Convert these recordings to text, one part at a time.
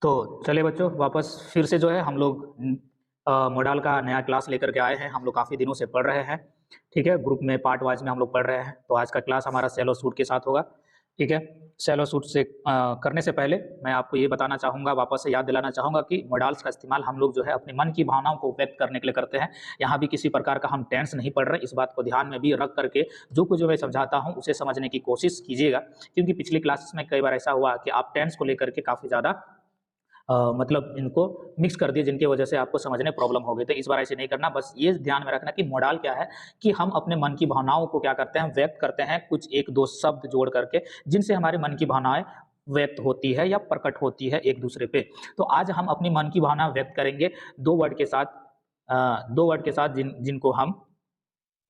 तो चलिए बच्चों, वापस फिर से जो है हम लोग मॉडल का नया क्लास लेकर के आए हैं। हम लोग काफ़ी दिनों से पढ़ रहे हैं, ठीक है। ग्रुप में पार्ट वाइज में हम लोग पढ़ रहे हैं। तो आज का क्लास हमारा सेलो सूट के साथ होगा, ठीक है। सेलो सूट से करने से पहले मैं आपको ये बताना चाहूँगा, वापस से याद दिलाना चाहूँगा कि मॉडल्स का इस्तेमाल हम लोग जो है अपने मन की भावनाओं को व्यक्त करने के लिए करते हैं। यहाँ भी किसी प्रकार का हम टेंस नहीं पढ़ रहे, इस बात को ध्यान में भी रख करके जो कुछ मैं समझाता हूँ उसे समझने की कोशिश कीजिएगा, क्योंकि पिछली क्लासेस में कई बार ऐसा हुआ कि आप टेंस को लेकर के काफ़ी ज़्यादा मतलब इनको मिक्स कर दिए, जिनकी वजह से आपको समझने प्रॉब्लम हो गई। तो इस बार ऐसे नहीं करना। बस ये ध्यान में रखना कि मॉडल क्या है कि हम अपने मन की भावनाओं को क्या करते हैं, व्यक्त करते हैं कुछ एक दो शब्द जोड़ करके, जिनसे हमारे मन की भावनाएं व्यक्त होती है या प्रकट होती है एक दूसरे पे। तो आज हम अपनी मन की भावना व्यक्त करेंगे दो वर्ड के साथ, जिनको हम,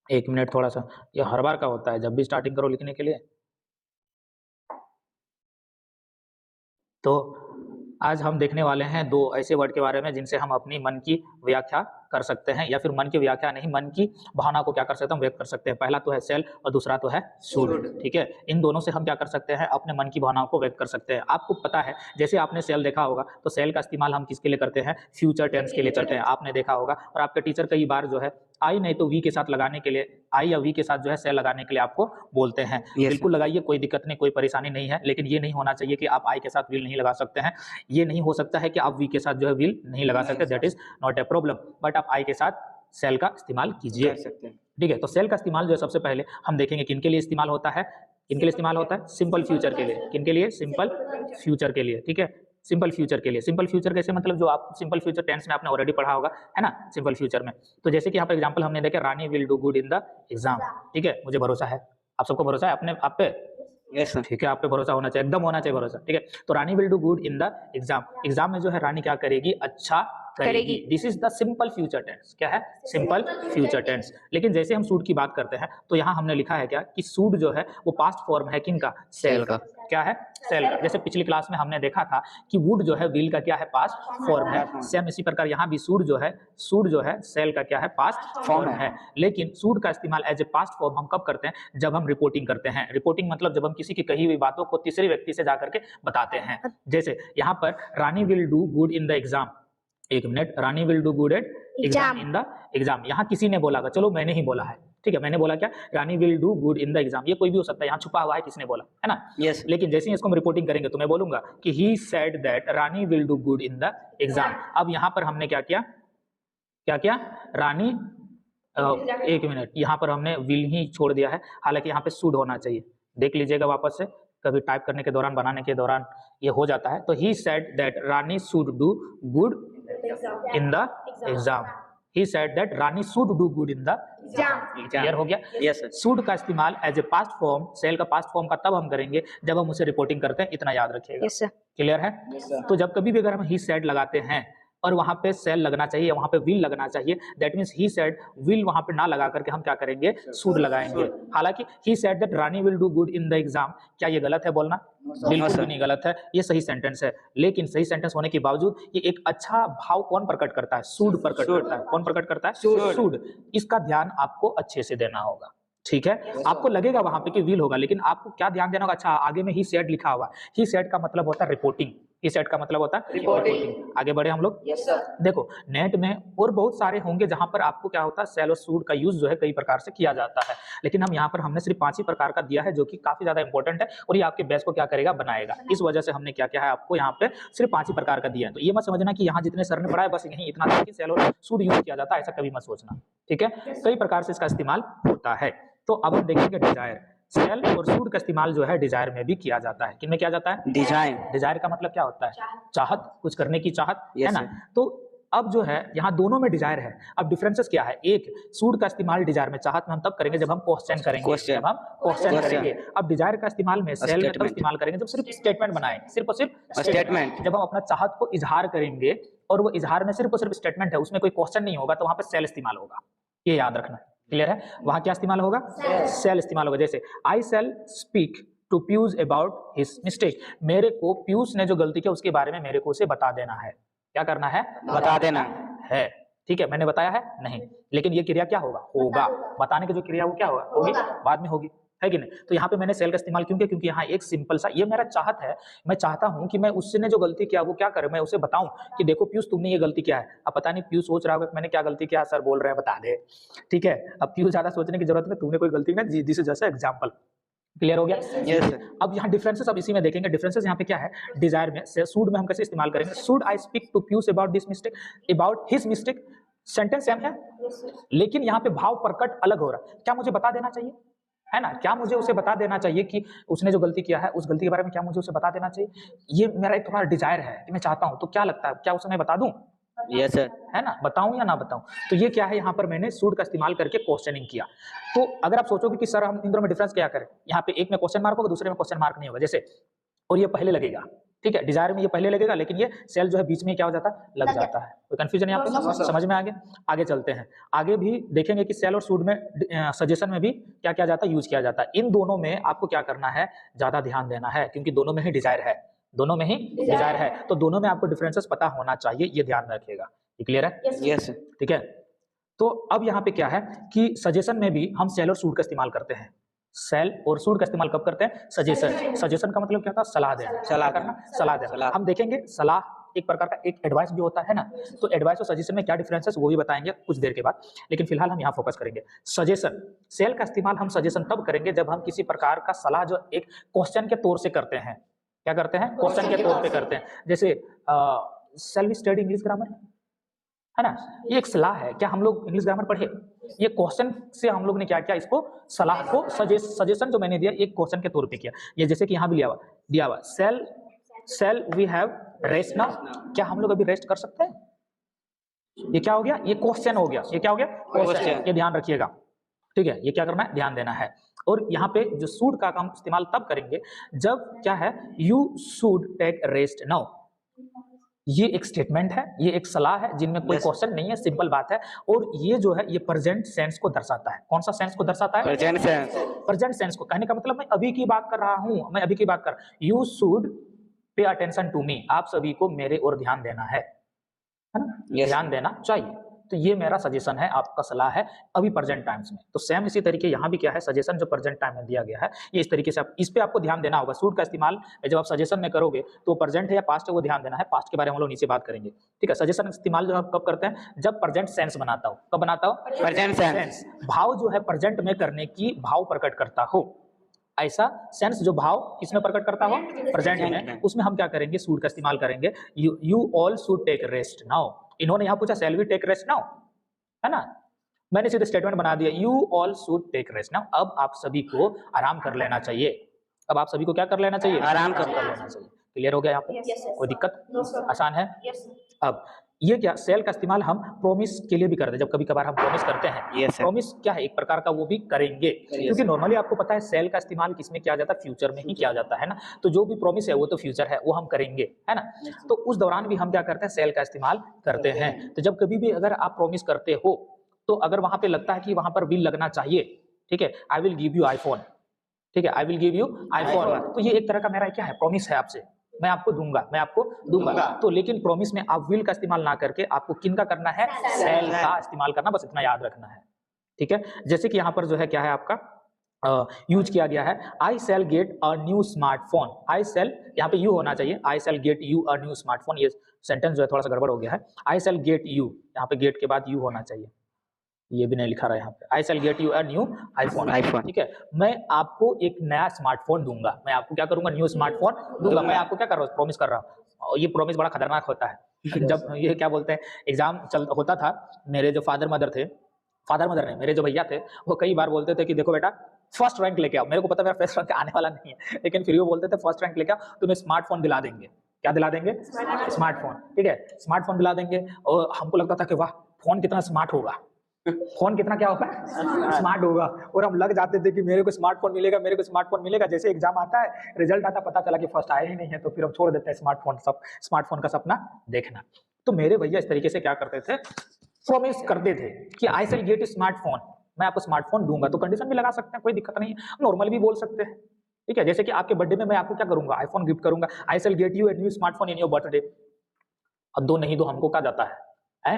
एक मिनट, थोड़ा सा ये हर बार का होता है जब भी स्टार्टिंग करो लिखने के लिए। तो आज हम देखने वाले हैं दो ऐसे वर्ड के बारे में जिनसे हम अपनी मन की व्याख्या कर सकते हैं, या फिर मन की व्याख्या नहीं, मन की भावना को क्या कर सकते हैं, व्यक्त कर सकते हैं। पहला तो है सेल और दूसरा तो है शुड, ठीक है। इन दोनों से हम क्या कर सकते हैं, अपने मन की भावनाओं को व्यक्त कर सकते हैं। आपको पता है, जैसे आपने सेल देखा होगा, तो सेल का इस्तेमाल हम किसके लिए करते हैं, फ्यूचर टेंस के लिए करते हैं, आपने देखा होगा। और आपके टीचर कई बार जो है आई नहीं तो वी के साथ लगाने के लिए, आई या वी के साथ जो है सेल लगाने के लिए आपको बोलते हैं। बिल्कुल लगाइए, कोई दिक्कत नहीं, कोई परेशानी नहीं है। लेकिन ये नहीं होना चाहिए कि आप आई के साथ विल नहीं लगा सकते हैं। ये नहीं हो सकता है कि आप वी के साथ जो है विल नहीं लगा सकते, that is not a problem. But आप आई के साथ सेल का इस्तेमाल कीजिए, ठीक है। तो सेल का इस्तेमाल जो है सबसे पहले हम देखेंगे किनके लिए इस्तेमाल होता है। किनके लिए इस्तेमाल होता है, सिंपल फ्यूचर के लिए। किनके लिए, सिंपल फ्यूचर के लिए, ठीक है। सिंपल फ्यूचर के लिए। सिंपल फ्यूचर कैसे, मतलब जो आप सिंपल फ्यूचर टेंस में आपने ऑलरेडी पढ़ा होगा, है ना, सिंपल फ्यूचर में। तो जैसे कि यहाँ पर एग्जांपल हमने देखा, Rani will do good in the exam, ठीक है। मुझे भरोसा है, आप सबको भरोसा है अपने आप पे, ठीक है। आप पे भरोसा होना चाहिए, एकदम होना चाहिए भरोसा, ठीक है। तो Rani will do good in the exam, exam में जो है रानी क्या करेगी, अच्छा करेगी। This is the simple future tense. क्या है, सिंपल फ्यूचर टेंस। लेकिन जैसे हम सूड की बात करते हैं तो यहाँ हमने लिखा है क्या कि सूड जो है वो पास्ट फॉर्म है किनका, सेल का। क्या है, सेल का। जैसे पिछली क्लास में हमने देखा था कि वुड जो है विल का क्या है, पास्ट फॉर्म है। सेम इसी प्रकार यहाँ भी सूड जो है सेल का क्या है, पास्ट फॉर्म है। लेकिन सूड का इस्तेमाल एज ए पास्ट फॉर्म हम कब करते हैं, जब हम रिपोर्टिंग करते हैं। रिपोर्टिंग मतलब जब हम किसी की कही हुई बातों को तीसरे व्यक्ति से जाकर के बताते हैं। जैसे यहाँ पर Rani will do good in the exam, एक minute, Rani will do good at exam in the exam. यहाँ किसी ने बोला, चलो मैंने ही बोला है, ठीक है। मैंने बोला क्या, Rani will do good in the exam. ये कोई भी हो सकता है, यहाँ छुपा हुआ है किसने बोला, है ना। yes. लेकिन जैसे ही इसको हम रिपोर्टिंग करेंगे तो मैं बोलूंगा कि ही said that Rani will do good in the exam. अब यहाँ पर हमने क्या किया, रानी, एक मिनट, यहाँ पर हमने विल ही छोड़ दिया है, हालांकि यहाँ पे शुड होना चाहिए। देख लीजिएगा वापस से, कभी टाइप करने के दौरान, बनाने के दौरान ये हो जाता है। तो he said that Rani should do good in the exam. He said that Rani should do good in the exam. Clear हो गया। Yes sir. शुड का इस्तेमाल as a past form, shall का पास्ट फॉर्म का तब हम करेंगे जब हम उसे रिपोर्टिंग करते हैं, इतना याद रखिएगा। Yes sir. क्लियर है। तो जब कभी भी अगर हम ही सेड लगाते हैं और वहां पे सेल लगना चाहिए, वहां पे विल लगना चाहिए, that means he said, will वहां पे ना लगा करके हम क्या करेंगे, शुड लगाएंगे। हालांकि ही said that Rani will do good in the exam, क्या ये गलत है बोलना, बिल्कुल भी नहीं गलत है, ये सही सेंटेंस है। लेकिन सही सेंटेंस होने के बावजूद ये एक अच्छा भाव कौन प्रकट करता है, शुड प्रकट करता है। कौन प्रकट करता है, शुड। इसका ध्यान आपको अच्छे से देना होगा, ठीक है। आपको लगेगा वहां पे कि विल होगा, लेकिन आपको क्या ध्यान देना होगा, अच्छा आगे में ही सेड लिखा हुआ, ही सेड का मतलब होता है रिपोर्टिंग, ही सेड का मतलब होता है रिपोर्टिंग। आगे बढ़े हम लोग। yes, देखो नेट में और बहुत सारे होंगे जहां पर आपको क्या होता है, सेल और शुड का यूज जो है कई प्रकार से किया जाता है, लेकिन हम यहाँ पर हमने सिर्फ 5 ही प्रकार का दिया है, जो कि काफी ज्यादा इंपॉर्टेंट है और ये आपके बेस को क्या करेगा, बनाएगा। इस वजह से हमने क्या किया है, आपको यहाँ पे सिर्फ 5 ही प्रकार का दिया है। तो ये मत समझना कि यहाँ जितने सर ने पढ़ाया बस यही इतना था कि सेल और शुड यूज किया जाता है, ऐसा कभी मत सोचना, ठीक है। कई प्रकार से इसका इस्तेमाल होता है। तो अब हम देखेंगे डिजायर। सेल और शुड का इस्तेमाल जो है डिजायर में भी किया जाता है। किनमें किया जाता है, डिजायर। डिजायर का मतलब क्या होता है, चाहत, कुछ करने की चाहत, है ना। तो अब जो है यहाँ दोनों में डिजायर है। अब डिफरेंसेस क्या है, एक शुड का इस्तेमाल डिजायर में, चाहत में हम तब करेंगे जब हम क्वेश्चन करेंगे, जब हम क्वेश्चन करेंगे। अब डिजायर का इस्तेमाल में सेल में तब इस्तेमाल करेंगे जब सिर्फ स्टेटमेंट बनाए, सिर्फ और सिर्फ स्टेटमेंट। जब हम अपना चाहत को इजहार करेंगे और वो इजहार में सिर्फ और सिर्फ स्टेटमेंट है, उसमें कोई क्वेश्चन नहीं होगा, तो वहां पर सेल इस्तेमाल होगा, ये याद रखना। क्लियर है। वहां क्या इस्तेमाल होगा, सेल इस्तेमाल होगा। जैसे I shall speak to Piyush about his mistake, मेरे को पीयूष ने जो गलती किया उसके बारे में मेरे को उसे बता देना है। क्या करना है, बता देना है, ठीक है। मैंने बताया है नहीं, लेकिन ये क्रिया क्या होगा, होगा। बताने की जो क्रिया वो क्या होगा, होगी, बाद में होगी, है कि नहीं? तो यहाँ पे मैंने सेल का इस्तेमाल क्यों किया? क्योंकि यहाँ एक सिंपल सा, ये मेरा चाहत है, मैं चाहता हूँ कि मैं उसने जो गलती किया वो क्या करे, मैं उसे बताऊं कि देखो पीयूष तुमने ये गलती किया है। अब पता नहीं पीयूष सोच रहा होगा कि मैंने क्या गलती किया, सर बोल रहे हैं बता दे, ठीक है। अब पीयूष ज्यादा सोचने की जरूरत नहीं, तूने कोई गलती नहीं, this is just example. Clear हो गया? Yes sir. अब यहाँ डिफरेंसेस अब इसी में देखेंगे। डिफरेंसेस यहाँ पे क्या है, डिजायर में शुड में हम कैसे इस्तेमाल करेंगे, should I speak to Piyush about this mistake, about his mistake, sentence same है लेकिन यहाँ पे भाव प्रकट अलग हो रहा है। क्या मुझे बता देना चाहिए, है ना? क्या मुझे उसे बता देना चाहिए कि उसने जो गलती किया है उस गलती के बारे में क्या मुझे उसे बता देना चाहिए? ये मेरा एक थोड़ा डिजायर है कि मैं चाहता हूं। तो क्या लगता है, क्या उसे मैं बता दूं? Yes sir. है ना, बताऊं या ना बताऊं? तो ये क्या है, यहाँ पर मैंने शुड का इस्तेमाल करके क्वेश्चनिंग किया। तो अगर आप सोचोगे कि सर हम इन दोनों में डिफरेंस क्या करें, यहाँ पे एक में क्वेश्चन मार्क होगा, दूसरे में क्वेश्चन मार्क नहीं होगा, जैसे, और ये पहले लगेगा, ठीक है, डिजायर में ये पहले लगेगा लेकिन ये सेल जो है बीच में क्या हो जाता है, लग जाता है। कोई कंफ्यूजन यहाँ पे? समझ में आ गया? आगे चलते हैं, आगे भी देखेंगे कि सेल और शुड में सजेशन में भी क्या किया जाता है, यूज किया जाता है। इन दोनों में आपको क्या करना है, ज्यादा ध्यान देना है, क्योंकि दोनों में ही डिजायर है, दोनों में ही डिजायर है, तो दोनों में आपको डिफरेंसेस पता होना चाहिए, ये ध्यान रखिएगा। क्लियर है? Yes sir. ठीक है। तो अब यहाँ पे क्या है कि सजेशन में भी हम सेल और सूट का इस्तेमाल करते हैं। सेल और सूट का इस्तेमाल कब करते हैं? सजेशन। सजेशन का मतलब क्या था? सलाह देना, सलाह करना, सलाह देना। हम देखेंगे सलाह एक प्रकार का एक एडवाइस भी होता है ना, तो एडवाइस और सजेशन में क्या डिफरेंस है वो भी बताएंगे कुछ देर के बाद, लेकिन फिलहाल हम यहाँ फोकस करेंगे सजेशन। सेल का इस्तेमाल हम सजेशन तब करेंगे जब हम किसी प्रकार का सलाह जो एक क्वेश्चन के तौर से करते हैं। क्या करते हैं? क्वेश्चन के तौर पे करते हैं। जैसे shall we study English grammar, है ना, ये एक सलाह है। क्या हम लोग इंग्लिश ग्रामर पढ़े? ये क्वेश्चन से हम लोग ने क्या किया, इसको सलाह को सजेशन जो मैंने दिया एक क्वेश्चन के तौर पे किया। ये जैसे कि यहाँ भी दिया हुआ shall we have rest now, क्या हम लोग अभी रेस्ट कर सकते हैं? ये क्या हो गया? ये क्वेश्चन हो गया। ये क्या हो गया? क्वेश्चन। ये ध्यान रखिएगा, ठीक है, ये क्या करना है, ध्यान देना है। और यहाँ पे जो शुड का हम इस्तेमाल तब करेंगे जब क्या है, you should take rest now. ये एक स्टेटमेंट है, ये एक सलाह है जिनमें कोई क्वेश्चन नहीं है, सिंपल बात है। और ये जो है ये प्रेजेंट सेंस को दर्शाता है। कौन सा सेंस को दर्शाता है? Present sense. प्रेजेंट सेंस को, कहने का मतलब मैं अभी की बात कर रहा हूं, मैं अभी की बात कर, you should pay attention to me, आप सभी को मेरे ओर ध्यान देना है ना? ध्यान देना चाहिए। तो ये मेरा सजेशन है, आपका सलाह है अभी प्रेजेंट टाइम्स में। तो सेम इसी तरीके यहाँ भी क्या है, सजेशन जो प्रेजेंट टाइम में दिया गया है, ये इस तरीके से आप इस पे आपको ध्यान देना होगा। शुड का इस्तेमाल जब आप सजेशन में करोगे तो प्रेजेंट है या पास्ट है वो ध्यान देना है। पास्ट के बारे में हम लोग नीचे बात करेंगे, ठीक है। सजेशन इस्तेमाल जो आप कब करते हैं? जब प्रेजेंट सेंस बनाता हो। कब बनाता हो? Present sense. भाव जो है प्रेजेंट में करने की भाव प्रकट करता हो, ऐसा सेंस जो भाव किसमें प्रकट करता हो? प्रेजेंट में। उसमें हम क्या करेंगे? शुड का इस्तेमाल करेंगे। You all should take rest now. इन्होंने यहाँ पूछा shall we take rest now, है ना, मैंने सीधे स्टेटमेंट बना दिया, you all should take rest now. अब आप सभी को आराम कर लेना चाहिए। अब आप सभी को क्या कर लेना चाहिए? आराम कर लेना चाहिए। क्लियर हो गया यहाँ पे? कोई दिक्कत? आसान है? अब ये क्या, सेल का इस्तेमाल हम प्रोमिस के लिए भी करते हैं। जब कभी कभार हम प्रोमिस करते हैं, प्रोमिस क्या है, एक प्रकार का वो भी करेंगे, क्योंकि नॉर्मली आपको पता है सेल का इस्तेमाल किसमें किया जाता है? फ्यूचर में ही किया जाता है ना। तो जो भी प्रोमिस है वो तो फ्यूचर है, वो हम करेंगे, है ना। तो उस दौरान भी हम क्या करते हैं? सेल का इस्तेमाल करते हैं। तो जब कभी भी अगर आप प्रोमिस करते हो तो अगर वहां पे लगता है कि वहां पर विल लगना चाहिए, ठीक है, I will give you iPhone, ठीक है, I will give you iPhone, तो ये एक तरह का मेरा क्या है? प्रोमिस है आपसे, मैं आपको दूंगा, मैं आपको दूंगा। तो लेकिन प्रोमिस में आप विल का इस्तेमाल ना करके आपको किन का करना है? सेल का इस्तेमाल करना, बस इतना याद रखना है, ठीक है। जैसे कि यहाँ पर जो है क्या है आपका यूज किया गया है, I shall get a new smartphone. I shall, यहाँ पे यू होना चाहिए, I shall get you a new smartphone. ये सेंटेंस जो है थोड़ा सा गड़बड़ हो गया है। आई सेल गेट यू, यहाँ पे गेट के बाद यू होना चाहिए, ये भी नहीं लिखा रहा है यहाँ पे। I shall get you a new iPhone, ठीक है, मैं आपको एक नया स्मार्टफोन दूंगा। मैं आपको क्या करूंगा? न्यू स्मार्टफोन दूंगा। मैं आपको क्या कर रहा हूँ? प्रॉमिस कर रहा हूँ। और ये प्रॉमिस बड़ा खतरनाक होता है। जब ये क्या बोलते हैं, एग्जाम होता था, मेरे जो फादर मदर नहीं, मेरे जो भैया थे, वो कई बार बोलते थे कि देखो बेटा फर्स्ट रैंक लेके आओ। मेरे को पता मेरा फर्स्ट रैंक आने वाला नहीं है, लेकिन फिर वो बोलते थे फर्स्ट रैंक लेके आओ, तुम्हें स्मार्टफोन दिला देंगे। क्या दिला देंगे? स्मार्टफोन, ठीक है, स्मार्टफोन दिला देंगे। और हमको लगता था कि वाह, फोन कितना स्मार्ट होगा, फोन कितना क्या होगा? स्मार्ट होगा। और हम लग जाते थे कि मेरे को स्मार्टफोन मिलेगा, मेरे को स्मार्टफोन मिलेगा। जैसे एग्जाम आता है, रिजल्ट आता, पता चला कि फर्स्ट आया ही नहीं है, तो फिर हम छोड़ देते हैं स्मार्टफोन का सपना देखना। तो मेरे भैया इस तरीके से क्या करते थे? प्रॉमिस करते थे कि आई शैल गेट स्मार्टफोन, मैं आपको स्मार्टफोन दूंगा। तो कंडीशन भी लगा सकते हैं, कोई दिक्कत नहीं है, नॉर्मल भी बोल सकते हैं, ठीक है। जैसे कि आपके बर्थडे में मैं आपको क्या करूंगा? आईफोन गिफ्ट करूंगा, I shall get you a new smartphone in your birthday. अब दो नहीं दो हमको क्या जाता है,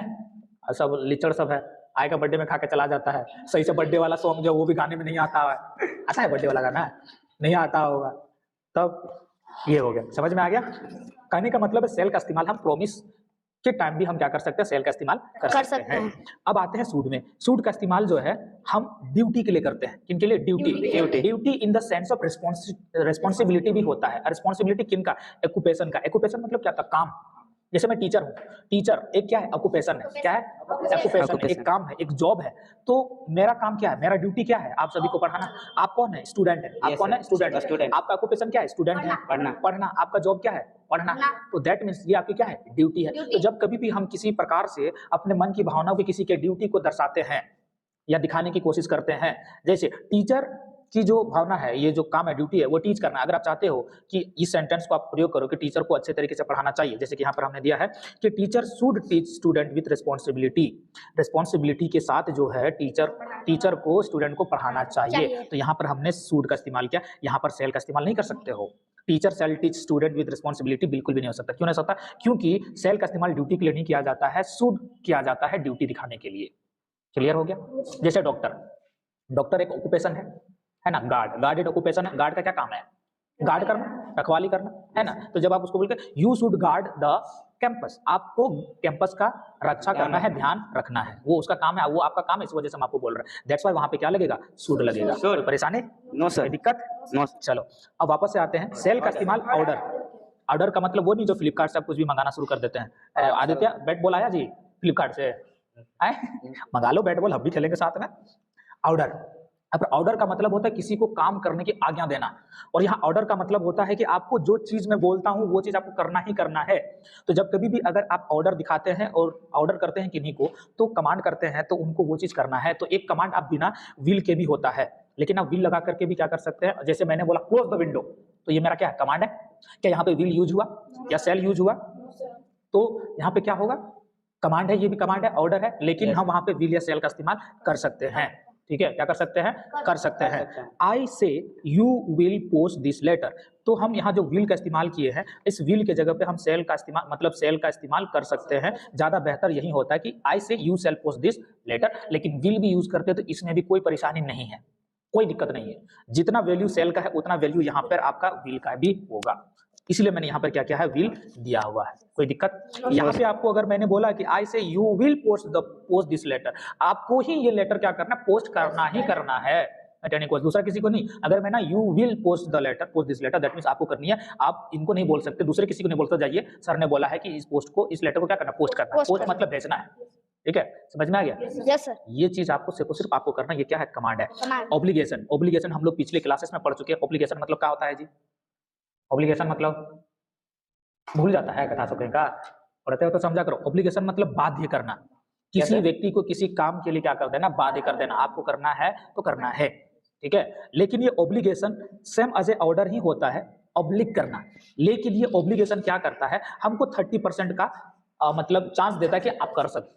ऐसा लिचड़ सब है, आएगा बर्थडे में खा के चला जाता है, सही से बर्थडे वाला सॉन्ग जो वो भी गाने में नहीं आता है, आता है बर्थडे वाला गाना नहीं आता होगा, तब ये हो गया। समझ में आ गया? कहने का मतलब है सेल का इस्तेमाल हम प्रोमिस के टाइम भी हम क्या कर सकते हैं, सेल का इस्तेमाल कर सकते हैं। अब आते हैं सूड में। सूड का इस्तेमाल जो है हम ड्यूटी के लिए करते हैं। किनके लिए? Duty in the sense of responsibility भी होता है। रिस्पॉन्सिबिलिटी किनका? एक्यूपेशन का। एक्यूपेशन मतलब क्या था? काम। जैसे मैं टीचर हूँ, टीचर एक क्या है? ऑक्यूपेशन है। क्या है? ऑक्यूपेशन, एक काम है, एक जॉब है। तो मेरा काम क्या है? मेरा ड्यूटी क्या है? आप सभी को पढ़ाना। आप कौन है? स्टूडेंट है। आप कौन है? स्टूडेंट। आपका ऑक्यूपेशन क्या है? स्टूडेंट है, पढ़ना। आपका जॉब क्या है? पढ़ना। तो दैट मीन्स ये आपकी क्या है? ड्यूटी है। तो जब कभी भी हम किसी प्रकार से अपने मन की भावनाओं की किसी के ड्यूटी को दर्शाते हैं या दिखाने की कोशिश करते हैं, जैसे टीचर की जो भावना है, ये जो काम है, ड्यूटी है, वो टीच करना। अगर आप चाहते हो कि इस सेंटेंस को आप प्रयोग करो कि टीचर को अच्छे तरीके से पढ़ाना चाहिए, जैसे कि यहाँ पर हमने दिया है कि teacher should teach student with responsibility. Responsibility के साथ जो है टीचर को स्टूडेंट को पढ़ाना चाहिए। तो यहाँ पर हमने शुड का इस्तेमाल किया, यहाँ पर सेल का इस्तेमाल नहीं कर सकते हो। Teacher shall teach student with responsibility बिल्कुल भी नहीं हो सकता। क्यों नहीं हो सकता? क्योंकि सेल का इस्तेमाल ड्यूटी के लिए नहीं किया जाता है, शुड किया जाता है ड्यूटी दिखाने के लिए। क्लियर हो गया? जैसे डॉक्टर एक ऑक्यूपेशन है ना। गार्ड एक ऑक्यूपेशन है। गार्ड का क्या काम है? गार्ड करना, रखवाली करना, है ना। तो जब आप उसको बोलते हैं you should guard the campus, आपको कैंपस का रक्षा करना है, ध्यान रखना है, वो उसका काम है, वो आपका काम है, इस वजह से हम आपको बोल रहे हैं। दैट्स व्हाई वहां पे क्या लगेगा? शुड लगेगा। कोई परेशानी? No sir. दिक्कत? नो। चलो अब वापस से आते हैं। सेल का इस्तेमाल ऑर्डर का मतलब वो नहीं जो फ्लिपकार्ट से आप कुछ भी मंगाना शुरू कर देते हैं। आदित्य बैट बॉल आया जी फ्लिपकार्ट से, मंगा लो बैट बॉल, हम भी खेलेंगे साथ में। ऑर्डर का मतलब होता है किसी को काम करने की आज्ञा देना, और यहाँ ऑर्डर का मतलब होता है कि आपको जो चीज मैं बोलता हूँ वो चीज आपको करना ही करना है। तो जब कभी भी अगर आप ऑर्डर दिखाते हैं और ऑर्डर करते हैं किन्हीं को, तो कमांड करते हैं, तो उनको वो चीज करना है। तो एक कमांड आप बिना विल के भी होता है, लेकिन आप विल लगा करके भी क्या कर सकते हैं। जैसे मैंने बोला क्लोज द विंडो, तो ये मेरा क्या है? कमांड है। क्या यहाँ पे विल यूज हुआ या सेल यूज हुआ? तो यहाँ पे क्या होगा? कमांड है, ये भी कमांड है, ऑर्डर है, लेकिन हम वहां पे विल या सेल का इस्तेमाल कर सकते हैं। ठीक है, क्या कर सकते हैं? कर सकते हैं। I say you will post this letter, तो हम यहाँ जो विल का इस्तेमाल किए हैं, इस विल के जगह पे हम सेल का इस्तेमाल, मतलब सेल का इस्तेमाल कर सकते हैं। ज्यादा बेहतर यही होता है कि I say you shall post this letter, लेकिन विल भी यूज करते हैं तो इसमें भी कोई परेशानी नहीं है, कोई दिक्कत नहीं है। जितना वैल्यू सेल का है उतना वैल्यू यहाँ पर आपका विल का भी होगा, इसलिए मैंने यहाँ पर क्या किया है? विल दिया हुआ है। कोई दिक्कत? यहाँ पे आपको अगर मैंने बोला कि I say you will post this letter, आपको ही ये लेटर क्या करना है? पोस्ट करना ही करना है, दूसरा किसी को नहीं। अगर मैं ना you will post this letter, that means आपको करनी है। आप इनको नहीं बोल सकते, दूसरे किसी को नहीं बोलते, जाइए सर ने बोला है कि इस लेटर को क्या करना? पोस्ट करना। पोस्ट मतलब भेजना है। ठीक है, समझ में आ गया? Yes sir. ये चीज आपको सिर्फ आपको करना, ये क्या है? कमांड है। ऑब्लिगेशन हम लोग पिछले क्लासेस में पढ़ चुके हैं। ऑब्लिगेशन मतलब क्या होता है जी? ऑब्लिगेशन मतलब भूल जाता है कथा सुनने का, पढ़ते हो तो समझा करो। ऑब्लिगेशन मतलब बाध्य करना, किसी व्यक्ति को किसी काम के लिए क्या कर देना? बाध्य कर देना। आपको करना है तो करना है, ठीक है। लेकिन ये obligation same as a order ही होता है, ऑब्लिग करना। लेकिन ये ऑब्लिगेशन क्या करता है? हमको 30% का मतलब चांस देता है कि आप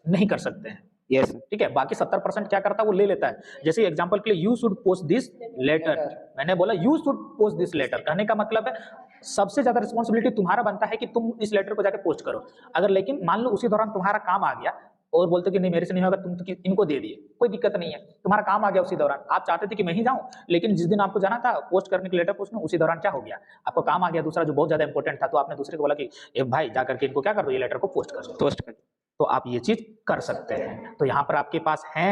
नहीं कर सकते हैं। यस, ठीक है। बाकी 70% क्या करता है? वो ले लेता है। जैसे एग्जांपल के लिए you should post this letter, मैंने बोला you should post this letter, कहने का मतलब है सबसे ज्यादा रिस्पॉन्सिबिलिटी तुम्हारा बनता है कि तुम इस लेटर को जाकर पोस्ट करो। अगर लेकिन मान लो उसी दौरान तुम्हारा काम आ गया और बोलते कि नहीं मेरे से नहीं होगा, तुम तो इनको दे दिए, कोई दिक्कत नहीं है, तुम्हारा काम आ गया उसी दौरान। आप चाहते थे कि मैं ही जाऊं, लेकिन जिस दिन आपको जाना था पोस्ट करने के लेटर पोस्ट में, उसी दौरान क्या हो गया? आपको काम आ गया दूसरा जो बहुत ज्यादा इंपॉर्टेंट था, तो आपने दूसरे को बोला कि ए भाई जाकर के इनको क्या कर दो, ये लेटर को पोस्ट कर। तो आप ये चीज कर सकते हैं। तो यहाँ पर आपके पास है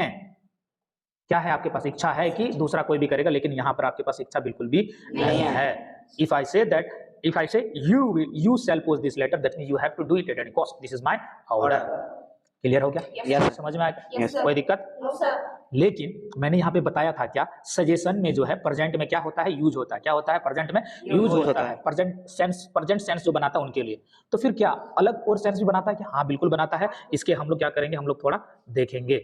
क्या है? आपके पास इच्छा है कि दूसरा कोई भी करेगा, लेकिन यहाँ पर आपके पास इच्छा बिल्कुल भी नहीं है। If I say you shall post this letter, that means you have to do it at any cost. This is my order. Clear हो गया? yes. समझ में आया? yes, कोई दिक्कत? no, लेकिन मैंने यहाँ पे बताया था क्या, सजेशन में जो है प्रेजेंट में क्या होता है? यूज होता है। क्या होता है? प्रेजेंट में यूज होता है। प्रेजेंट सेंस जो बनाता है उनके लिए। तो फिर क्या अलग और सेंस भी बनाता है? कि हाँ बिल्कुल बनाता है। इसके हम लोग क्या करेंगे? हम लोग थोड़ा देखेंगे,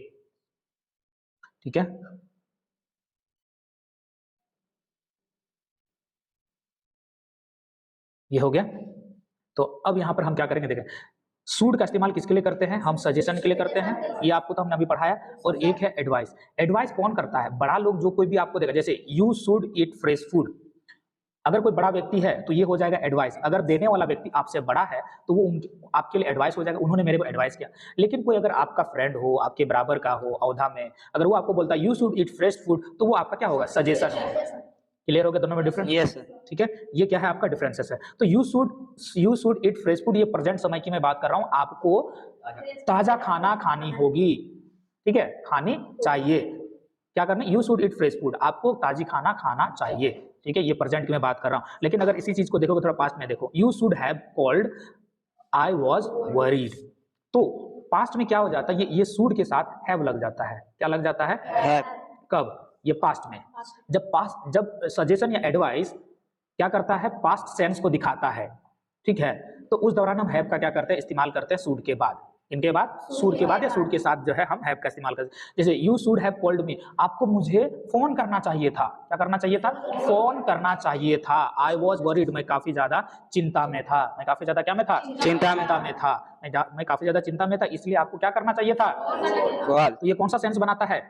ठीक है। ये हो गया। तो अब यहां पर हम क्या करेंगे? देखें, शुड का इस्तेमाल किसके लिए करते हैं? हम सजेशन के लिए करते हैं, ये आपको तो हमने अभी पढ़ाया। और एक है एडवाइस। एडवाइस कौन करता है? बड़ा लोग जो कोई भी आपको देगा, जैसे you should eat fresh food, अगर कोई बड़ा व्यक्ति है तो ये हो जाएगा एडवाइस, अगर देने वाला व्यक्ति आपसे बड़ा है तो वो आपके लिए एडवाइस हो जाएगा, उन्होंने मेरे को एडवाइस किया। लेकिन कोई अगर आपका फ्रेंड हो, आपके बराबर का हो औहदा में, अगर वो आपको बोलता है you should eat fresh food, तो वो आपका क्या होगा, सजेशन होगा। क्लियर हो गया दोनों में डिफरेंस? Yes sir. ठीक है, ये क्या है आपका डिफरेंसेस है। तो you should eat fresh food, ये प्रेजेंट समय की मैं बात कर रहा हूँ, आपको ताजा खाना खानी होगी, ठीक है, खानी चाहिए। क्या करना, you should eat fresh food, आपको ताजी खाना खाना चाहिए, ठीक है, ये प्रेजेंट की मैं बात कर रहा हूँ। लेकिन अगर इसी चीज को देखोगे थोड़ा पास्ट में देखो, you should have called I was worried, तो पास्ट में क्या हो जाता है, ये शुड के साथ हैव लग जाता है। क्या लग जाता है, हैव। कब, ये पास्ट में। जब सजेशन या एडवाइस क्या करता है, पास्ट सेंस को दिखाता है, ठीक है, तो उस दौरान हम हैव का क्या करते हैं, इस्तेमाल करते हैं शुड के बाद, इनके बाद, शुड के बाद या शुड के साथ जो है हम हैव का इस्तेमाल करते हैं। जैसे you should have called me, आपको मुझे फोन करना चाहिए था, क्या करना चाहिए था, फोन करना चाहिए था। आई वॉज वरीड, मैं काफी ज्यादा चिंता में था, मैं काफी ज्यादा क्या में था, चिंता में था, मैं काफी ज्यादा चिंता में था, इसलिए आपको क्या करना चाहिए था, कॉल। तो ये कौन सा सेंस बनाता है,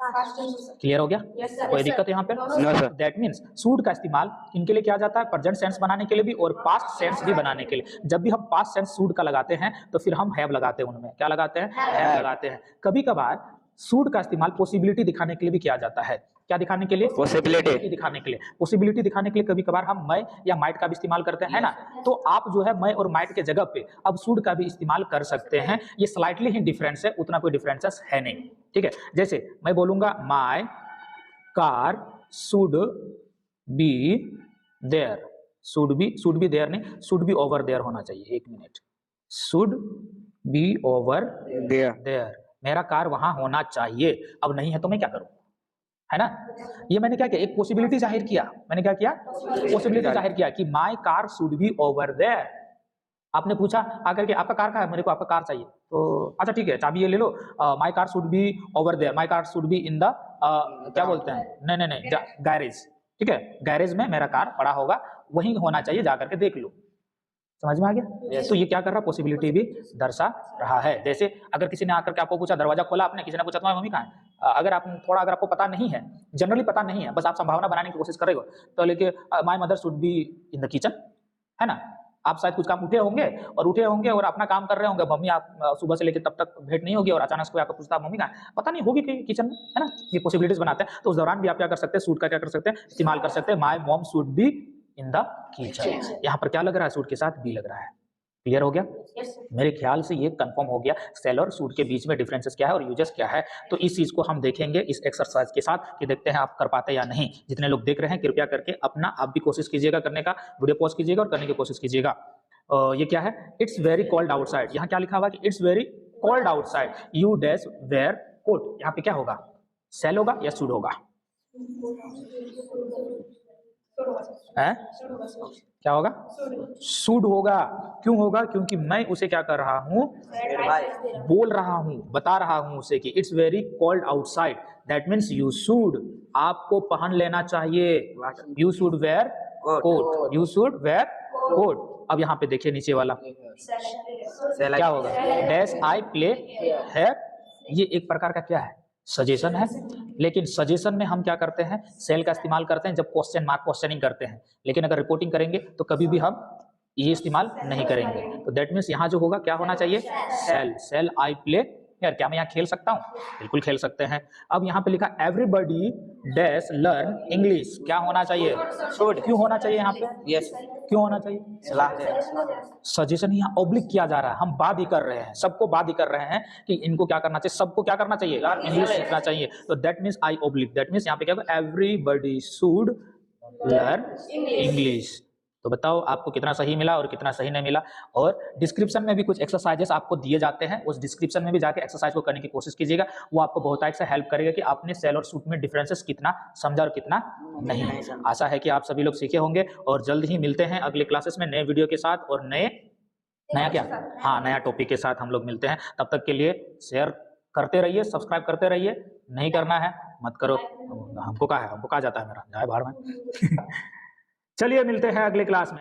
क्लियर हो गया? कोई दिक्कत यहाँ पे? No sir. That means should का इस्तेमाल इनके लिए किया जाता है, प्रेजेंट सेंस बनाने के लिए भी और पास्ट सेंस भी बनाने के लिए। जब भी हम पास्ट सेंस शुड का लगाते हैं तो फिर हम हैव लगाते हैं, उनमें क्या लगाते हैं, हैव लगाते हैं। कभी कभार शुड का इस्तेमाल पॉसिबिलिटी दिखाने के लिए भी किया जाता है। क्या दिखाने के लिए, पॉसिबिलिटी दिखाने के लिए। पॉसिबिलिटी दिखाने के लिए कभी कभार हम मैं या माइट का भी इस्तेमाल करते हैं ना, तो आप जो है मैं और माइट के जगह पे अब शुड का भी इस्तेमाल कर सकते हैं। ये स्लाइटली ही डिफरेंस है, उतना कोई डिफरेंसेस है नहीं, ठीक है। जैसे मैं बोलूंगा my car should be there, should be there नहीं, शुड बी ओवर देयर होना चाहिए, एक minute, should be over there, मेरा कार वहां होना चाहिए। अब नहीं है तो मैं क्या करूं, है ना, ये मैंने क्या किया, एक पॉसिबिलिटी जाहिर किया, मैंने क्या किया, पॉसिबिलिटी जाहिर किया कि my car should be over there. आपने पूछा आकर के आपका कार कहाँ है, मेरे को आपका कार चाहिए, तो अच्छा ठीक है चाबी ये ले लो, my car should be over there, my car should be in the क्या बोलते हैं, नहीं गैरेज, ठीक है, गैरेज में मेरा कार पड़ा होगा, वहीं होना चाहिए, जाकर के देख लो। समझ में आ गया? तो ये क्या कर रहा है, पॉसिबिलिटी भी दर्शा रहा है। जैसे अगर किसी ने आकर के आपको पूछा, दरवाजा खोला आपने, किसी ने पूछा तुम्हारी मम्मी कहाँ है, अगर आपको पता नहीं है, जनरली पता नहीं है, बस आप संभावना बनाने की कोशिश करेंगे, तो लेके my mother should be in the kitchen, है ना, आप शायद कुछ काम उठे होंगे और अपना काम कर रहे होंगे, मम्मी आप सुबह से लेकर तब तक भेंट नहीं होगी और अचानक से आपको पूछता मम्मी कहाँ है, पता नहीं होगी कि किचन में, है ना, ये पॉसिबिलिटीज बनाते हैं। तो उस दौरान भी आप क्या कर सकते हैं, शुड का क्या कर सकते हैं, इस्तेमाल कर सकते हैं, my mom should be in the kitchen. यहाँ पर क्या लग रहा है, शुड के साथ बी लग रहा है। क्लियर हो गया? मेरे ख्याल से ये कंफर्म हो गया सेल और शुड के बीच में डिफरेंसेस क्या है और यूजेस क्या है। तो इस चीज को हम देखेंगे इस एक्सरसाइज के साथ कि देखते हैं आप कर पाते या नहीं। जितने लोग देख रहे हैं कृपया करके अपना आप भी कोशिश कीजिएगा करने का, वीडियो पॉज कीजिएगा और करने की कोशिश कीजिएगा। ये क्या है, इट्स वेरी कोल्ड आउटसाइड, यहाँ क्या लिखा हुआ कि it's very cold outside, you dash wear coat, यहाँ पे क्या होगा, सेल होगा या शुड होगा, है? क्या होगा, शुड होगा। क्यों होगा, क्योंकि मैं उसे क्या कर रहा हूं, बोल रहा हूं, बता रहा हूं उसे कि it's very cold outside, that means you should, आपको पहन लेना चाहिए, you should wear coat, you should wear coat. अब यहाँ पे देखिए नीचे वाला क्या होगा, डैश आई प्ले है, ये एक प्रकार का क्या है, सजेशन है। लेकिन सजेशन में हम क्या करते हैं, सेल का इस्तेमाल करते हैं जब क्वेश्चन मार्क क्वेश्चनिंग करते हैं, लेकिन अगर रिपोर्टिंग करेंगे तो कभी भी हम ये इस्तेमाल नहीं करेंगे। तो दैट मीन्स यहाँ जो होगा क्या होना चाहिए, सेल आई प्ले। यार क्या मैं यहाँ खेल सकता हूँ, बिल्कुल खेल सकते हैं। अब यहाँ पे लिखा एवरीबडी डैश लर्न इंग्लिश, क्या होना चाहिए, शुड। क्यों होना चाहिए यहाँ पे, यस, क्यों होना चाहिए, सजेशन यहाँ ऑब्लिक किया जा रहा है, हम बात ही कर रहे हैं, सबको बात ही कर रहे हैं कि इनको क्या करना चाहिए, सबको क्या करना चाहिए, इंग्लिश सीखना चाहिए। तो that means I oblique, that means यहाँ पे क्या होगा, एवरीबडी शुड लर्न इंग्लिश। तो बताओ आपको कितना सही मिला और कितना सही नहीं मिला। और डिस्क्रिप्शन में भी कुछ एक्सरसाइजेस आपको दिए जाते हैं, उस डिस्क्रिप्शन में भी जाके एक्सरसाइज को करने की कोशिश कीजिएगा, वो आपको बहुत अच्छा हेल्प करेगा कि आपने सेल और शुड में डिफरेंसेस कितना समझा और कितना नहीं। आशा है कि आप सभी लोग सीखे होंगे और जल्द ही मिलते हैं अगले क्लासेस में नए वीडियो के साथ और नया क्या, हाँ नया टॉपिक के साथ हम लोग मिलते हैं। तब तक के लिए शेयर करते रहिए, सब्सक्राइब करते रहिए, नहीं करना है मत करो, हमको कहा जाता है मेरा जाए बाहर में। चलिए मिलते हैं अगले क्लास में।